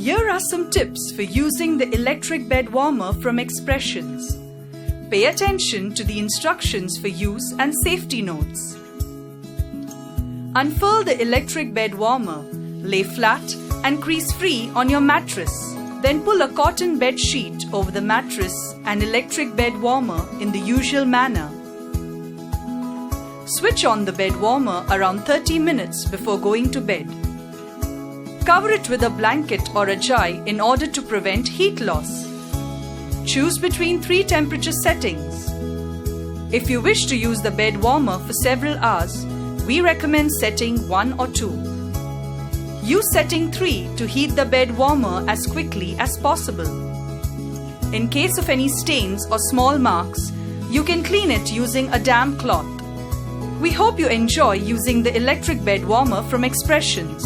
Here are some tips for using the electric bed warmer from Expressions. Pay attention to the instructions for use and safety notes. Unfurl the electric bed warmer, lay flat and crease-free on your mattress. Then pull a cotton bed sheet over the mattress and electric bed warmer in the usual manner. Switch on the bed warmer around 30 minutes before going to bed. Cover it with a blanket or a jai in order to prevent heat loss. Choose between 3 temperature settings. If you wish to use the bed warmer for several hours, we recommend setting 1 or 2. Use setting 3 to heat the bed warmer as quickly as possible. In case of any stains or small marks, you can clean it using a damp cloth. We hope you enjoy using the electric bed warmer from Expressions.